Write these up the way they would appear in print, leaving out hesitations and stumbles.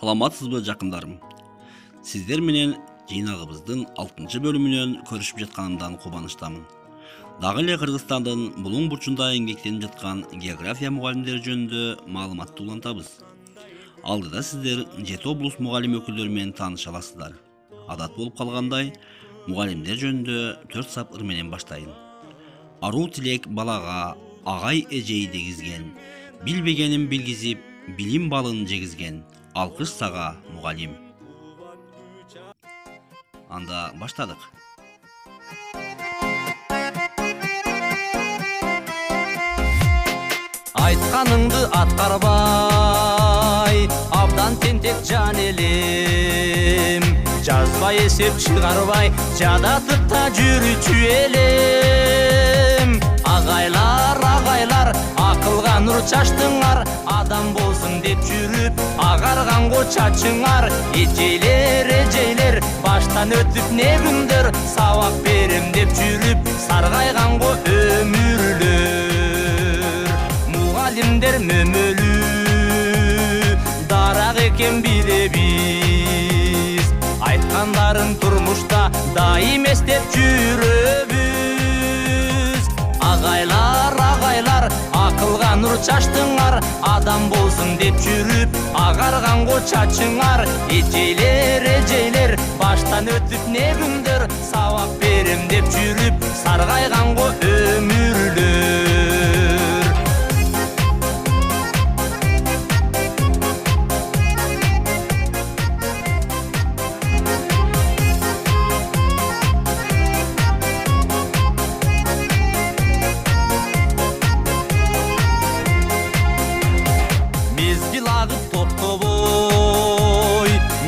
Salamатсызбы жакындарым. Сиздер менен жыйнагыбыздын 6-бөлүмүнөн көрүшүп жатканымдан кубанычтамын. Дагы эле Кыргызстандын булуң бурчунда эмгектенип жаткан география мугалимдери жөнүндө маалыматты улантабыз. Алдыда сиздер 7 облус мугалим өкүлдөрү менен тааныша аласыздар. Адат болуп калгандай, мугалимдер жөнүндө 4 сапыр менен баштайын. Аруу тилек балага агай эжеи дегизген, билбегенин билгизип, билим балын жегизген. Алкыш сага, мугалим. Анда баштадык. Айтканыңды аткарбай, абдан тентек жан элем. Жазбай эсеп чыгарбай, жадатып та жүрүүчү элем. Агайлар, акылга нур чачтыңар, адам болсун деп жүрүп, агарганго чачыңар. Эжейлер, баштан өтүп не күндөр, сабак берем деп жүрүп, саргайганго өмүрлөр. Мугалимдер мөмөлүү, дарак экен билебиз. Айткандарын турмушта дайым эстеп жүрөбүз. Агайлар, акылга нур чачтыңар, адам болсун деп жүрүп, агарганго чачыңар. Эжейлер, баштан өтүп не күндөр, сабак берем деп жүрүп, саргайганго өмүрлөр.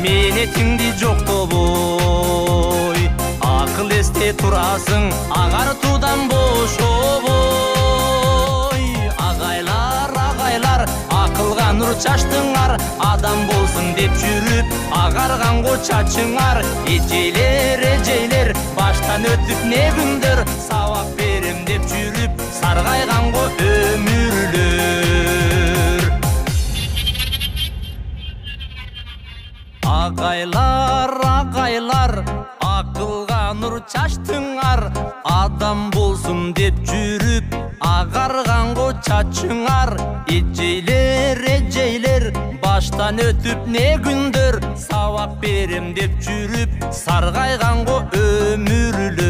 Менетиңди жоктобой, акыл эсте турасың, агартуудан бошобой. Агайлар, акылга нур чачтыңар, адам болсун деп жүрүп, агарганго чачыңар. Эжейлер, баштан өтүп не күндөр, сабак берем деп жүрүп, саргайганго өмүрлөр. Агайлар, акылга нур чачтыңар, адам болсун деп жүрүп, агарганго чачыңар. Эжейлер, баштан өтүп не күндөр, сабак берем деп жүрүп, саргайганго өмүрлөр.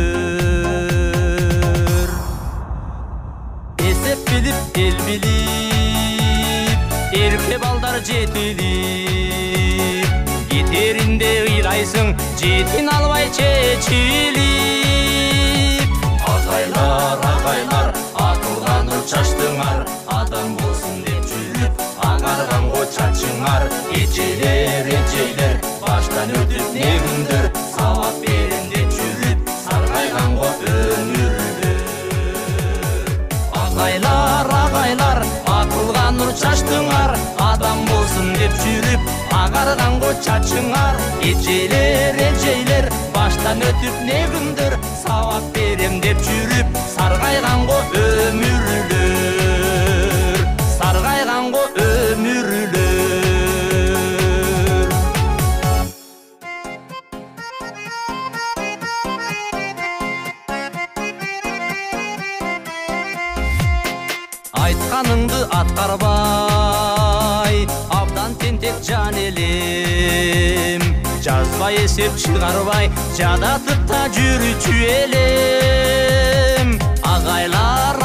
Эсеп билип, эл билип, эрке балдар жетилип, кетеринде ыйлайсың, жетин албай чечилип. Агайлар, акылга нур чачтыңар, адам болсун деп жүрүп, агарганго чачыңар. Эжейлер, баштан өтүп не күндөр, сабак берем деп жүрүп, саргайганго өмүрлөр. Агайлар, акылга нур чачтыңар, адам болсун деп жүрүп, агарганго чачыңар. Эжейлер, баштан өтүп не күндөр, сабак берем деп жүрүп, саргайганго өмүрлөр. Саргайганго өмүрлөр. Айтканыңды аткарбай, абдан тентек жан элем. Жазбай эсеп чыгарбай, жадатып та жүрүүчү элем. Агайлар,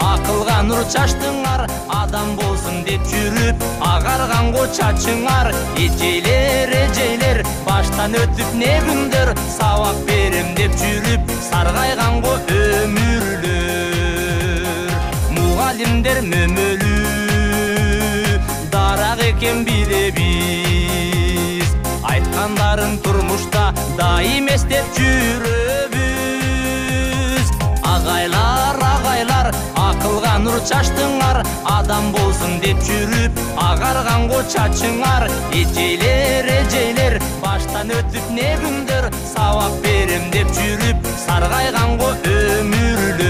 акылга нур чачтыңар, адам болсун деп жүрүп, агарганго чачыңар. Эжейлер, баштан өтүп не күндөр, сабак берем деп жүрүп, саргайганго өмүрлөр. Мугалимдер мөмөлүү, дарак экен билебиз. Айткандарын турмушта дайым эстеп жүрөбүз. Агайлар, акылга нур чачтыңар, адам болсун деп жүрүп, агарганго чачыңар. Эжейлер, баштан өтүп не күндөр, сабак берем деп жүрүп, саргайганго өмүрлөр.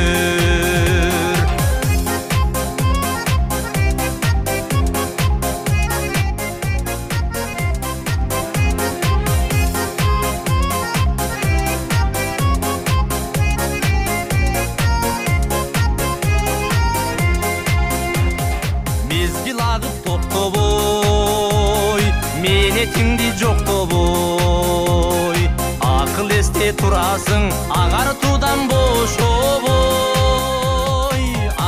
жоктобой. Акыл эсте турасың агартуудан бошобой.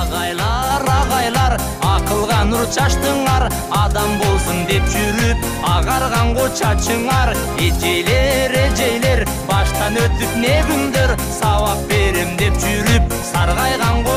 Агайлар акылга нур чачтыңар, адам болсун деп жүрүп агарганго чачыңар. Эжейлер баштан өтүп не күндөр, сабак берем деп жүрүп саргайганго